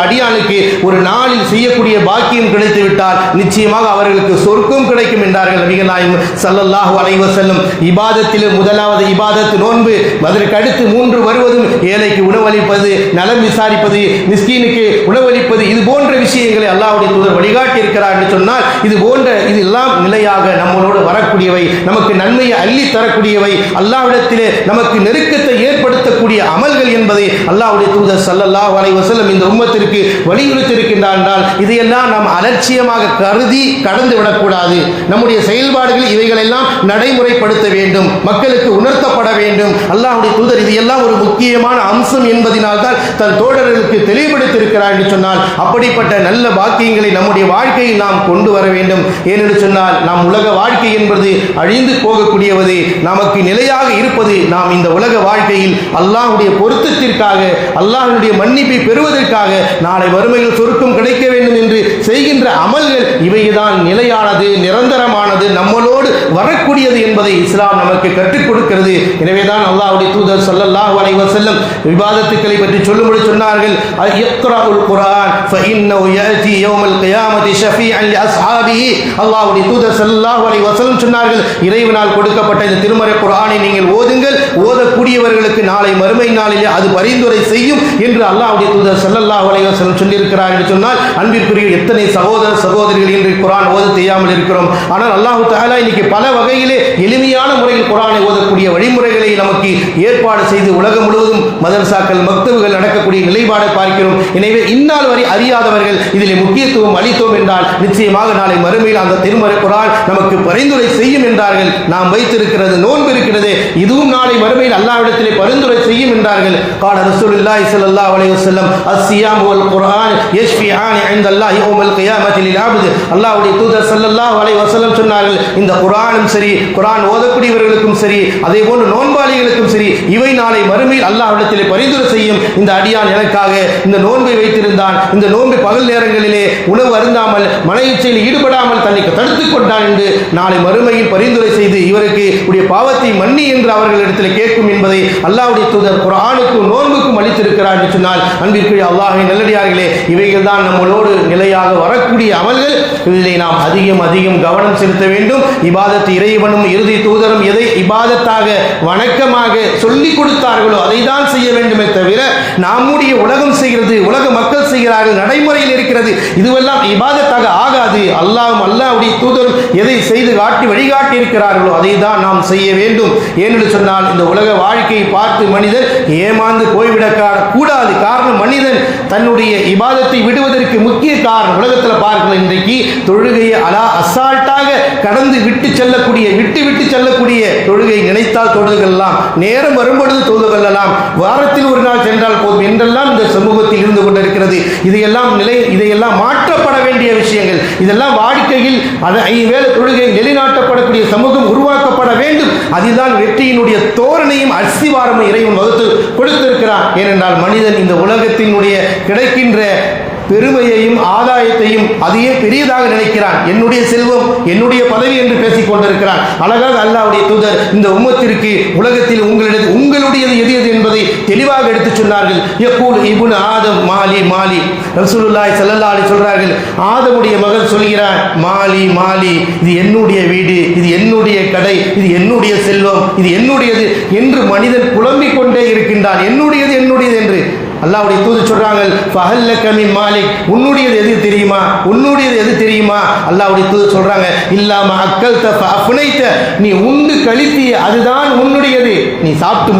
அடியானுக்கு ஒரு நாளில் செய்யக்கூடிய பாக்கியம் கிடைத்து விட்டால் நிச்சயமாக அவர்களுக்கு சொர்க்கம் கிடைக்கும் என்றார்கள் நபிகள் நாயகம் ஸல்லல்லாஹு அலைஹி வஸல்லம். இபாதத்தில் முதலாவது இபாதத் நோன்பு, அதற்கு அடுத்து 3 வருவதும் ஏழைக்கு உணவளிப்பது, நலம் விசாரிப்பது, மிஸ்கீனுக்கு உணவளிப்பது, இது போன்ற விஷயங்களை அல்லாஹ்வுடைய தூதர் வழிகாட்டி இருக்கிறார் என்று சொன்னால் இதெல்லாம் நிலையாக நம்மளோடு வரக்கூடியவை, நமக்கு நன்மையை அள்ளி தரக்கூடியவை, அல்லாஹ்விடத்திலே நமக்கு நெருக்கத்தை ஏற்படுத்தக்கூடிய அமல்கள் என்பதை அல்லாஹ்வுடைய தூதர் ஸல்லல்லாஹு அலைஹி வஸல்லம் இந்த உம்மத்திற்கு வலியுறுத்தி இருக்கின்றார் என்றால் இதையெல்லாம் நாம் அலட்சியமாக கருதி கடந்து விடக்கூடாது. நம்முடைய செயல்பாடுகள் இவைகளெல்லாம் நடைமுறைப்படுத்த வேண்டும், மக்களுக்கு உணர்த்தப்பட வேண்டும். அல்லாஹ்வுடைய தூதர் இதையெல்லாம் ஒரு முக்கியமான அம்சம் என்பதனால் தான் தன் தோழர்களுக்கு தெளிவுபடுத்தியிருக்கிறார் என்று சொன்னால் அப்படிப்பட்ட நல்ல பாக்கியங்களை நம்முடைய வாழ்க்கையில் நாம் கொண்டு வர வேண்டும். ஏனென்று சொன்னால் நாம் உலக வாழ்க்கை என்பது அழிந்து போகக்கூடியவது, நமக்கு நிலையாக இருப்பது நாம் இந்த உலக வாழ்க்கையில் அல்லாஹ்வுடைய பொருத்தத்திற்காக, அல்லாஹ்வுடைய மன்னிப்பை பெறுவதற்காக, நாளை வறுமையில் சொர்க்கம் கிடைக்க வேண்டும் என்று செய்கின்ற அமல்கள் இவைதான் நிலையானது, நிரந்தரமானது, நம்மளோடு வரக்கூடியது என்பதை இஸ்லாம் நமக்கு கற்றுக் கொடுக்கிறது. எனவேதான் அல்லாஹ்வுடைய தூதர் ஸல்லல்லாஹு அலைஹி வஸல்லம் இபாதத்துக்களை பற்றி சொல்லும்படி சொன்னார்கள், இக்ராஉல் குர்ஆன் ஃபஇன்னஹு யஅதி யௌமல் கியாமத்தி ஷஃபீஅன் லிஅஸ்ஹாபிஹி. அல்லாஹ்வுடைய தூதர் ஸல்லல்லாஹு அலைஹி வஸல்லம் சொன்னார்கள், இறைவனால் கொடுக்கப்பட்ட இந்த திருமறை குர்ஆனை நீங்கள் ஓதுங்கள், ஓதக்கூடியவர்களுக்கு நாளை மறுமை நாளிலே அது பரிந்துரை செய்யும் என்று அல்லாஹ்வுடைய தூதர் ஸல்லல்லாஹு அலைஹி வஸல்லம் சொல்லியிருக்கிறார் என்று சொன்னால் அன்பிற்குரிய எத்தனை சகோதர சகோதரிகள் இன்று குர்ஆன் ஓத தெரியாமல் இருக்கிறோம். ஆனால் அல்லாஹ் தஆலா இன்னைக்கு பல வகையிலே எளிமையான முறையில் குர்ஆனை ஓதக்கூடிய வழிமுறைகளை நமக்கு ஏற்பாடு செய்து உலகம் முழுவதும் மதரசாக்கள், மக்தபுகள் நடக்கக்கூடிய நிலைப்பாடை பார்க்கிறோம். எனவே இந்நாள் வரை அறியாதவர்கள் இதிலே முக்கியத்துவம் அளித்தோம் என்றால் நிச்சயமாக நாளை மறுமையில் அந்த திருமறை குர்ஆன் நமக்கு பரிந்துரை செய்யும் என்றார்கள். நாம் வைத்திருக்கிறது நோன்பு இருக்கிறது, இதுவும் நாளை மறுமையில் அல்லாஹ்விடத்திலே பரிந்துரை செய்யும் என்றார்கள். قال رسول الله صلى الله عليه وسلم الصيام والقرآن يشفعان عند الله يوم القيامة للعبد. அல்லாஹ்வுடைய தூதர் ஸல்லல்லாஹு அலைஹி வஸல்லம் சொன்னார்கள், இந்த குர்ஆனும் சரி, குர்ஆன் ஓதக்கூடியவர்களுக்கும் சரி, அதே போன்று நோன்பாளிகளுக்கும் சரி, இவை நாளை மறுமையில் அல்லாஹ்விடத்திலே பரிந்துரை செய்யும். இந்த அடியான் எனக்காக இந்த நோன்பை வைத்திருந்தான், இந்த நோன்பை பகல் நேரங்களிலே உணவு அருந்தாமல் மன இச்சையில் ஈடுபடாமல் தன்னை தடுத்துக் கொண்டான் என்று நாளை மறுமையில் பரிந்துரை செய்து இவருக்கு உடைய பாவத்தை மன்னி என்று அவர்களிடத்தில் கேட்கும் என்பதை அல்லாஹ்வுடைய தூதர் குர்ஆனுக்கும் நோன்புக்கும் அளித்திருக்கிறார் என்று சொன்னால் அன்பிற்குரிய அல்லாஹ்வின் நல்லடியார்களே, இவைகள் தான் நம்மளோடு நிலையாக வரக்கூடிய அமல்கள். இதிலே நாம் அதிகம் கவனம் செலுத்த வேண்டும். இபாதத் இறைவனும் இறுதி தூதரும் எதை இபாதத்தாக வணக்கமாக சொல்லிக் கொடுத்தார்களோ அதை தான் செய்ய வேண்டுமே தவிர நம்முடைய உலகம் செய்கிறது, உலக மக்கள் செய்கிறார்கள், நடைமுறையில் இருக்கிறது, இதுவெல்லாம் இபாதத்தாக ஆகாது. அல்லாஹ்வுடைய தூதரும் எதை செய்து காட்டி வழிகாட்டி இருக்கிறார்களோ அதை தான் நாம் செய்ய வேண்டும். ஏனென்று சொன்னால் இந்த உலக வாழ்க்கையை பார்த்து மனிதன் ஏமாந்து போய்விட கூடாது. காரணம், மனிதன் தன்னுடைய இபாதத்தை விடுவதற்கு முக்கிய காரணம் உலகத்தில் பார்க்கலாம், இன்றைக்கு தொழுகையை அசால்ட்டாக கடந்து விட்டு செல்லக்கூடிய தொழுகை நினைத்தால் தொழுகலாம், நேரம் வரும்பொழுது தொழுது கொள்ளலாம், வாரத்தில் ஒரு நாள் சென்றால் போதும் என்றெல்லாம் இந்த சமூகத்தில் இருந்து கொண்டிருக்கிறது. இதையெல்லாம் மாற்றப்பட வேண்டிய விஷயங்கள். இதெல்லாம் வாழ்க்கையில் 5 வேளை தொழுகை நிலைநாட்டப்படக்கூடிய சமூகம் உருவாக்கப்பட வேண்டும். அதுதான் வெற்றியினுடைய தோரணையும் அஸ்திவாரமும் இறைவன் வகுத்து கொடுத்திருக்கிறான். ஏனென்றால் மனிதன் இந்த உலகத்தினுடைய கிடைக்கின்ற பெருமையையும் ஆதாயத்தையும் அதையே பெரியதாக நினைக்கிறான். என்னுடைய செல்வம், என்னுடைய பதவி என்று பேசிக் கொண்டிருக்கிறான். அழகாக அல்லாஹ்வுடைய தூதர் இந்த உம்மத்திற்கு உலகத்தில் உங்களுடையது எது என்பதை தெளிவாக எடுத்து சொன்னார்கள். யகூல் இப்னு ஆதம் மாலி மாலி. ரசூலுல்லாஹி ஸல்லல்லாஹு அலைஹி சொல்றார்கள், ஆதமுடைய மகன் சொல்கிறான், மாலி மாலி, இது என்னுடைய வீடு, இது என்னுடைய கடை, இது என்னுடைய செல்வம், இது என்னுடையது என்று மனிதன் புலம்பிக் கொண்டே இருக்கின்றான். என்னுடையது என்று. அல்லாஹ்வுடைய தூதர் சொல்றாங்க, ஃபஹல்லக மின் மாலிக், உன்னுடையது எது தெரியுமா? அல்லாஹ்வுடைய தூதர் சொல்றாங்க, இல்லாம அக்கல்த ஃபஅஃனைத, நீ உண்டு கழித்திய அதுதான் உன்னுடையது. நீ சாப்பிட்டு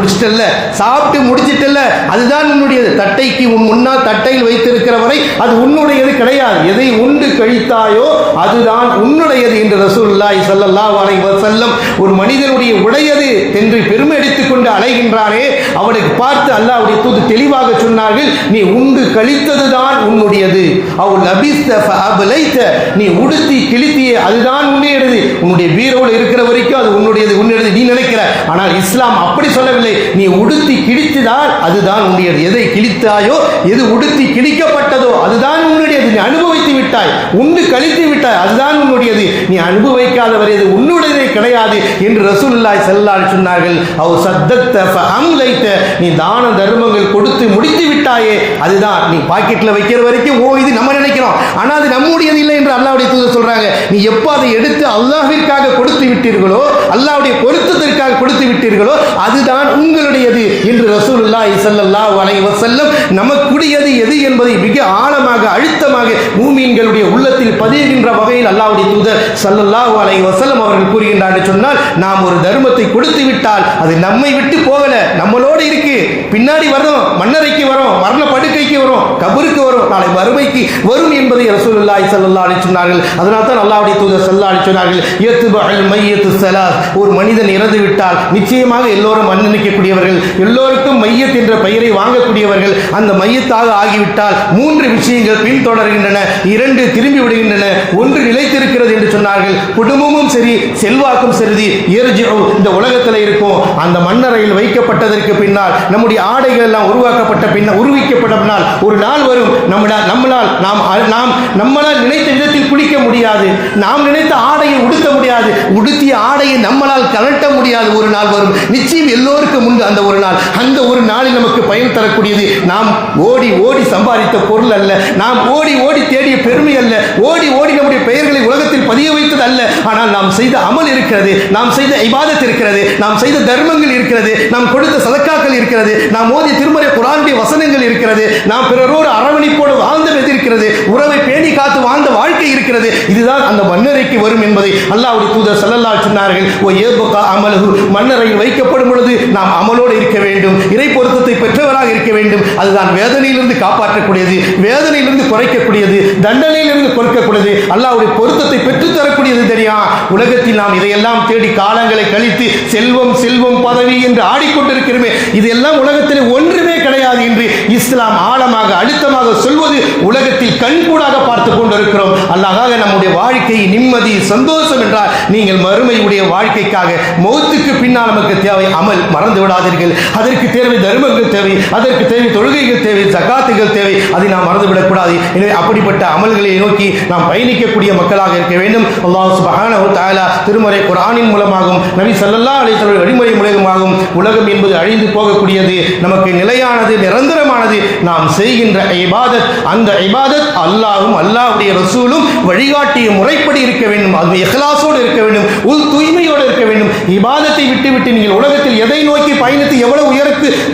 முடிச்சிட்டல்ல அதுதான் உன்னுடையது. தட்டைக்கு உன் முன்னால் தட்டையில் வைத்திருக்கிற வரை அது உன்னுடையது கிடையாது. எதை உண்டு கழித்தாயோ அதுதான் உன்னுடையது என்று ரசூலுல்லாஹி ஸல்லல்லாஹு அலைஹி வஸல்லம் ஒரு மனிதனுடைய உடையது என்று பெருமை எடுத்துக் கொண்டு அலைகின்றானே அவனுக்கு பார்த்து அல்லாஹ்வுடைய தூதர் தெளிவாக சொன்னார்கள், நீ உண்டு கழித்ததுதான் உன்னுடையது. அவள் லபிஸ்த ஃபஅப்லைத, நீ உடுத்தி கிழித்தியே அதுதான் உன்னுடையது. உன்னுடைய பீரோவில் இருக்கிற வரைக்கும் அது உன்னுடையது நீ நினைக்கிற. ஆனால் இஸ்லாம் அப்படி சொல்லவில்லை. நீ உடுத்தி கிழித்துதான் அதுதான் உன்னுடையது. எதை கிழித்தாயோ, எது உடுத்தி கிழிக்கப்பட்டதோ அதுதான் உன்னுடையது. நீ அனுபவித்து விட்டாய், உண்டு கழித்து விட்டாய், அதுதான் உன்னுடையது. நீ அனுபவிக்காதவர் எது உன்னுடையதே கிடையாது என்று ரசூலுல்லாஹி ஸல்லல்லாஹு அலைஹி சொன்னார்கள். அவ் சத்தத்த ஃபஅம்லைத, நீ தான தர்மங்கள் கொடுத்து முடித்து விட்டாயே அதுதான். நீ பாக்கெட்ல வைக்கிற வரைக்கும் இது நம்ம நினைக்கிறோம், ஆனால் அது நம்முடையது இல்லை என்று அல்லாஹ்வுடைய தூதர் சொல்றாங்க. நீ எப்போ அதை எடுத்து அல்லாஹ்விற்காக கொடுத்து விட்டீர்களோ, அல்லாஹ்வுடைய பொருத்தத்திற்காக கொடுத்து விட்டீர்களோ அதுதான் உங்களுடையது என்று ரசூலுல்லாஹி ஸல்லல்லாஹு அலைஹி வஸல்லம் நமக்குடையது எது என்பதை மிக ஆழமாக அழுத்தமாக மூமின்களுடைய உள்ளத்தில் பதிகின்ற வகையில் அல்லாஹ்வுடைய தூதர் ஸல்லல்லாஹு அலைஹி வஸல்லம் அவர்கள் கூறுகின்றார்கள். சொன்னால் நாம் ஒரு தர்மத்தை கொடுத்து விட்டால் அது நம்மை விட்டு போகல, நம்மளோடு இருக்கு. பின்னாடி வரும், மன்னரைக்கு வரும், மரண படுக்கைக்கு வரும், கபருக்கு வரும், நாளை மறுமைக்கு வரும் என்பதை ரசூலுல்லாஹி ஸல்லல்லாஹு அலைஹி சொன்னார்கள். அதனால தான் அல்லாஹ்வுடைய தூதர் ஸல்லல்லாஹு அலைஹி சொன்னார்கள், யத்புல் மையத்து ஸலாஸ், ஒரு மனிதன் இறந்து விட்டால் நிச்சயமாக எல்லோரும் மன்னிக்கக்கூடியவர்கள், எல்லோருக்கும் மையத் என்ற பெயரை வாங்கக்கூடியவர்கள். அந்த மையத்தாக ஆகிவிட்டால் 3 விஷயங்கள் பின்தொடர்கின்றன, 2 திரும்பி விடுகின்றன, 1 நிலைத்திருக்கிறது என்று சொன்னார்கள். குடும்பமும் சரி, செல்வாக்கும் சரி, இந்த உலகத்தில் இருக்கும். அந்த மண்ணறையில் வைக்கப்பட்டதற்கு பின்னால் நம்முடைய ஆடைகள் எல்லாம் உருவிக்கப்பட்ட பின்னால் ஒரு நாள் வரும், நம்மளால் நினைத்த விதத்தில் குளிக்க முடியாது, நாம் நினைத்த ஆடையை உடுத்த முடியாது, உடுத்திய ஆடையை நம்மளால் கலட்ட முடியாது. ஒரு நாள் வரும், நிச்சயம் எல்லோருக்கும் உண்டு அந்த ஒரு நாள். அந்த ஒரு நாளில் நமக்கு பயன் தரக்கூடியது நாம் ஓடி ஓடி சம்பாதித்த பொருள் அல்ல, நாம் ஓடி ஓடி தேடிய பெருமை அல்ல, ஓடி ஓடி நம்முடைய பெயர்களை உலகத்தில் பதிய வைத்தது அல்ல. ஆனால் நாம் செய்த அமல் இருக்கிறது, நாம் செய்த இபாதத் இருக்கிறது, நாம் செய்த தர்மங்கள் இருக்கிறது, நாம் கொடுத்த சதக்காக்கள் இருக்கிறது, நாம் ஓதிய திருமறை குர்ஆனுடைய வசனங்கள் இருக்கிறது, நாம் பிறரோடு அரவணைப்போடு வாழ்ந்தது இருக்கிறது, உறவை பேணி காத்து வாழ்ந்த வாழ்க்கை இருக்கிறது. இதுதான் அந்த மன்னரைக்கு வரும் என்பதை அல்லாஹ்வுடைய தூதர் ஸல்லல்லாஹு அலைஹி சொன்னார்கள். ஓ ஏபுகா அமலுஹு, மன்னரையில் வைக்கப்படும் பொழுது நாம் அமலோடு இருக்க வேண்டும், இறை பொருத்தத்தை பெற்றவராக இருக்க வேண்டும். அதுதான் வேதனையிலிருந்து காப்பாற்றக்கூடியது, வேதனையிலிருந்து குறைக்கக்கூடியது, தண்டனையிலிருந்து கொடுக்கக்கூடியது, அல்லாஹ்வுடைய பொருத்தத்தை பெற்றுத்தரக்கூடியது. தெரியா, உலகத்தில் நாம் இதையெல்லாம் தேடி காலங்களை கழித்து செல்வம் செல்வம் பதவி என்று ஆடிக்கொண்டிருக்கிறோமே, இதெல்லாம் உலகத்தில் ஒன்றுமே கிடையாது என்று இஸ்லாம் ஆழமாக அழுத்தமாக சொல்வது உலகத்தில் கண்கூடாக பார்த்து கொண்டிருக்கிறோம். அல்லாஹ்வாக நம்முடைய வாழ்க்கை நிம்மதி சந்தோஷம் என்றால் நீங்கள் மறுமையுடைய வாழ்க்கைக்காக மௌத்துக்கு பின்னால் நமக்கு தேவை அமல், மறந்து விடாதீர்கள். அதற்கு தேவை தர்மங்கள் தேவை, அதற்கு தேவை தொழுகைகள் தேவை, ஜகாத்துகள் தேவை, அதை நாம் மறந்துவிடக்கூடாது. எனவே அப்படிப்பட்ட அமல்களை நோக்கி நாம் பயணிக்கக்கூடிய மக்களாக இருக்க வேண்டும். அல்லாஹ் சுப்ஹானஹு வ தஆலா திருமறை குர்ஆனின் மூலமாகவும் நபி ஸல்லல்லாஹு அலைஹி வஸல்லம் வழிமுறை மூலமாகவும் உலகம் என்பது அழிந்து போகக்கூடியது, நமக்கு நிலையானது, நிரந்தரமானது. நாம் செய்கின்ற இபாதத், அந்த இபாதத் அல்லாஹ்வும் அல்லாஹ்வுடைய ரசூலும் வழிகாட்டிய முறைப்படி இருக்க வேண்டும், அது இஹ்லாஸோடு இருக்க வேண்டும், உள் தூய்மையோடு இருக்க வேண்டும். இபாதத்தை விட்டுவிட்டு நீங்கள் உலகத்தில் எதை நோக்கி பயணித்து எவ்வளவு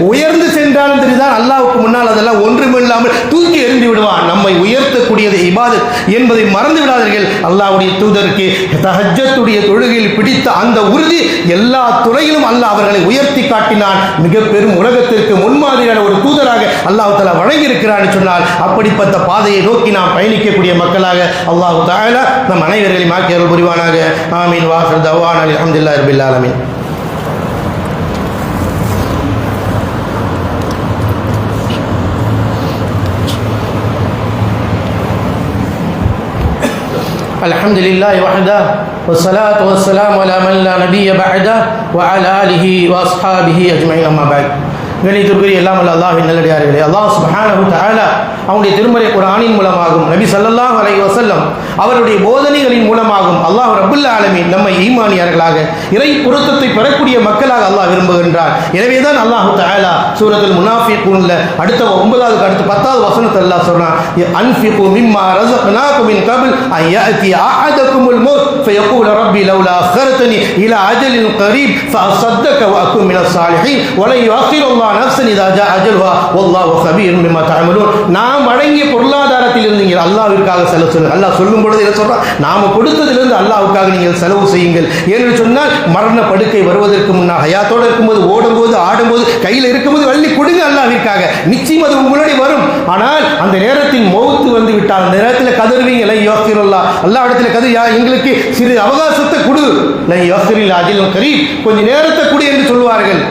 உயர்ந்து சென்றாலும் தெரிதான் அல்லாஹ்வுக்கு முன்னால் அதெல்லாம் ஒன்றுமில்லாமல் தூக்கி எறிந்து விடுவான். நம்மை உயர்த்தக்கூடியது இபாதத் என்பதை மறந்து விடாதீர்கள். அல்லாஹ்வுடைய தூதருக்கு தஹஜ்ஜத்துடைய தொழுகையில் பிடித்த அந்த உறுதி எல்லா துறையிலும் அல்லாஹ் அவர்களை உயர்த்தி காட்டினான். மிக பெரும் உலகத்திற்கு முன்மாதிரியான ஒரு தூதராக அல்லாஹ் தஆலா வழங்கியிருக்கிறான் சொன்னால் அப்படிப்பட்ட பாதையை நோக்கி நாம் பயணிக்கக்கூடிய மக்களாக அல்லாஹ் தஆலா நம் அனைவர்களையும் ஆக்கி அருள் புரிவானாக. ஆமீன். வாஹிர் தஅவானா அல்ஹம்துலில்லாஹி ரப்பில் ஆலமீன். الحمد لله وحده والصلاة والسلام على من لا نبي بعده وعلى آله وأصحابه أجمعين أما بعد. கணித்திற்குரிய எல்லாம் அல்லாஹ்வின் நல்லடியார்களே, அல்லாஹ் சுப்ஹானஹு வ தஆலா அவனுடைய திருமறை குர்ஆனின் மூலமாகவும் நபி ஸல்லல்லாஹு அலைஹி வஸல்லம் அவருடைய போதனைகளின் மூலமாகவும் அல்லாஹ் ரப்புல் ஆலமீன் நம்மை ஈமானியர்களாக இறை பொருத்தத்தை பெறக்கூடிய மக்களாக அல்லாஹ் விரும்புகின்றார். எனவே தான் அல்லாஹ் தஆலா சூரத்துல் முனாஃபிகூன்ல அடுத்த 10வது வசனத்தை அல்லாஹ் சொல்றான், அன்ஃபிகு மிம்மா ரஸக்னாகும் மின் கப்ல் அன் யாதி அஹதகுமுல் மௌத் ஃபயகூல் ரப்பி லவ்லா அഖர்தனி இலா அஜலின் கரீப் ஃபஅஸதக வ அகுன் மினஸ் சாலிஹீன் வ லா யுஅக்கிருல்லாஹு நஃப்ஸன் இதா ஜா அஜலுஹா வல்லாஹு கபீரும் பிமா தஅமலூன். நாம் வழங்கிய பொருளாதாரத்திலிருந்து நீங்கள் அல்லாஹ்விற்காக செலவு செய்யுங்கள். அல்லாஹ் சொல்லும் பொழுது என்ன சொல்றான், நாம கொடுத்ததிலிருந்து அல்லாஹ்வுக்காக நீங்கள் செலவு செய்யுங்கள் என்று சொன்னால் மரண படுக்கை வருவதற்கு முன்னால் ஹயாத்தோடு இருக்கும்போது, ஓடும்போது, ஆடும்போது, கையில் இருக்கும்போது வள்ளி கொடுங்க அல்லாஹ்விற்காக, நிச்சயம் அது உங்களுடைய வரும். ஆனால் அந்த நேரத்தில் மௌத்து வந்து விட்டால் அந்த நேரத்தில் கதறுவீங்க, லை யோசிரல்லா அல்லாஹ் இடத்துல கதறு, எங்களுக்கு சிறு அவகாசத்தை கொடு, லை யோசிரில் அஜிலும் கரீப், கொஞ்ச நேரத்தை கொடு என்று சொல்வார்கள்.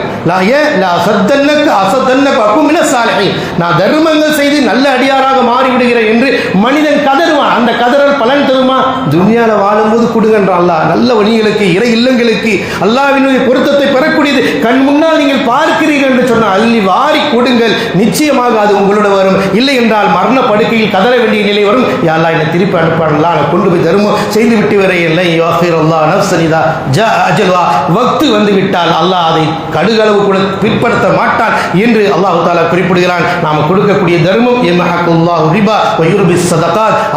நான் தர்மங்கள் செய்து நல்ல அடியாராக மாறிவிடுகிறேன் என்று மனிதன் கதறுவான். அந்த கதறல் பலன் தருமா? துன்யால வாழும்போது கொடுங்கன்ற அல்லாஹ் நல்ல வழிகளுக்கு, இறை இல்லங்களுக்கு, அல்லாஹ்வினுடைய பொருத்தத்தை பெறக்கூடியது கண் முன்னால் நீங்கள் பார்க்கிறீர்கள் என்று சொன்னால் அள்ளி வாரி கொடுங்கள். நிச்சயமாக அது உங்களோட வரும். இல்லை என்றால் மரண படுக்கையில் கதற வேண்டிய நிலை வரும். யா அல்லாஹ் என்னை திருப்பி அனுப்பானல்லா, நான் கொண்டு போய் தர்மம் செய்து விட்டு வர இல்லை வக்து வந்து விட்டால் அல்லாஹ் அதை கடுகளவு கூட பிற்படுத்த மாட்டான் என்று அல்லாஹ் தஆலா குறிப்பிடுகிறான். நாம் கொடுக்கக்கூடிய தர்மம்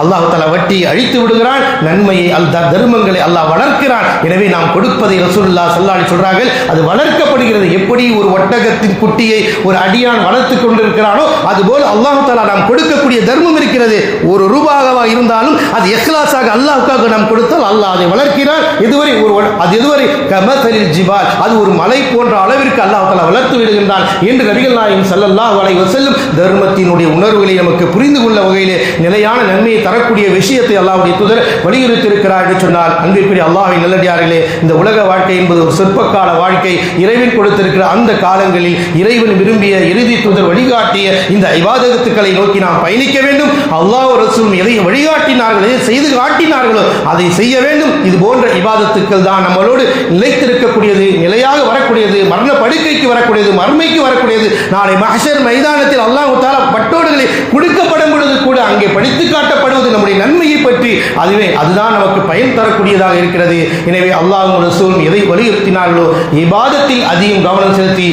அல்லாஹ் தஆலா வட்டி அழித்து விடுகிறான், நன்மையை தர்மங்களை அல்லாஹ் வளர்க்கிறான். எனவே நாம் கொடுப்பதை ரசூலுல்லாஹ் ஸல்லல்லாஹு அலைஹி சொல்றார்கள், அது வளர்க்கப்படுகிறது. எப்படி ஒரு ஒட்டகத்தின் குட்டியை ஒரு அடியான் வளர்த்து கொண்டிருக்கிறானோ அதுபோல் அல்லாஹ் தஆலா நாம் கொடுக்கக்கூடிய தர்மம் இருக்கிறது. ஒரு ரூபாவா இருந்தாலும் அது இக்லாஸாக அல்லாஹ்வுக்காக நாம் கொடுத்தால் அல்லாஹ் அதை வளர்க்கிறான். இதுவரை கமஸலில் ஜிபால், அது ஒரு மலை போன்ற அளவிற்கு அல்லாஹ் தஆலா வளர்த்து விடுகின்றான் என்று நபிகள் நாயகம் ஸல்லல்லாஹு அலைஹி வஸல்லம் தர்மத்தினுடைய உணர்வுகளை நமக்கு புரிந்து கொள்ள வகையிலே நிலையான நன்மையை தரக்கூடிய விஷயத்தை அல்லாஹ்வுடைய தூதர் வலியுறுத்தியிருக்கிறார் என்று சொன்னால், அன்பிற்குரிய அல்லாஹ்வின் நல்லடியார்களே, இந்த உலக வாழ்க்கை என்பது ஒரு சொற்பக்கால வாழ்க்கை. இறைவன் கொடுத்திருக்கிற அந்த காலங்களில் இறைவன் விரும்பிய இறுதி தூதர் வழிகாட்டிய இந்த இபாதத்துக்களை நோக்கி நாம் பயணிக்க வேண்டும். அல்லாஹ் ரசூலும் எதை வழிகாட்டினார்களோ, எதை செய்து காட்டினார்களோ அதை செய்ய வேண்டும். இது போன்ற இபாதத்துக்கள் தான் நம்மளோடு நிலைத்திருக்கக்கூடியது, நிலையாக வரக்கூடியது, மரண படுக்கைக்கு வரக்கூடியது, மறுமைக்கு வரக்கூடியது. நாளை மஹ்ஷர் மைதானத்தில் அல்லாஹ் தஆலா பட்டோடுகளை கொடுக்கப்படும் பொழுது கூட அங்கே படித்து காட்டப்படுவது நம்முடைய நன்மையை பற்றி. அதுதான் நமக்கு பயன் தரக்கூடியதாக இருக்கிறது. எனவே அல்லாஹ்வும் ரசூலும் எதை வலியுறுத்தினார்களோ இபாதத்தில் அதிகம் கவனம் செலுத்தி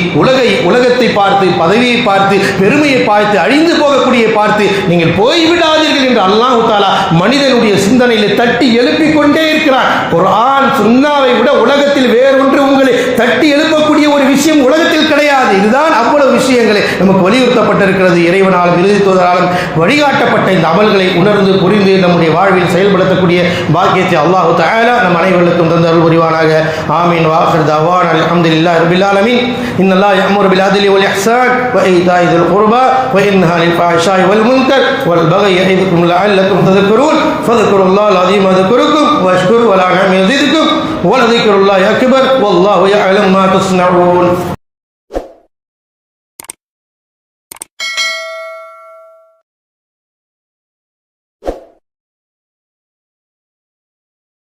உலகத்தை பார்த்து, பதவியை பார்த்து, பெருமையை பார்த்து, அழிந்து போகக்கூடிய பார்த்து நீங்கள் போய்விடாதீர்கள் என்று அல்லாஹ் தஆலா மனிதனுடைய சிந்தனையிலே தட்டி எழுப்பிக் கொண்டே இருக்கிறார். குர்ஆன் சுன்னாவை விட உலகத்தில் வேறொன்று உங்களை தட்டி எழுப்பக்கூடிய ஒரு விஷயம் உலகத்தில் கிடையாது. இதுதான் அவ்வளவு விஷயங்களை நமக்கு வலியுறுத்தப்பட்டிருக்கிறது. இறைவனாலும் இறுதி தூதராலும் வழிகாட்டப்பட்ட இந்த அமல்களை உணர்ந்து புரிந்து நம்முடைய வாழ்வில் செயல்படுத்தக்கூடிய பாக்கியத்தை அல்லாஹ் தஆலா நம் அனைவருக்கும் தந்தருள் புரிவானாக. ஆமீன். வாஹிர் தஅவானா அல்ஹம்துலில்லாஹி ரப்பில் ஆலமீன். இன்னல்லாஹ யஅமுரு பில் அத்லி வல் இஹ்சான் வ ஈதாஇ ذில் குர்பா வ யன்ஹா அனில் ஃபஹ்ஷாஇ வல் முன்கர் வல் பகய் யஇதுக்கும் லஅல்லக்கும் தذكرون ஃபذ்குருல்லாஹல் அஸீம் ذكركم வஷ்குரு வலா நிஅம யஸிதுக்கும் வலذிக்ருல்லாஹி அக்பர் வல்லாஹு யஅலமு மா தஸ்னஊன்.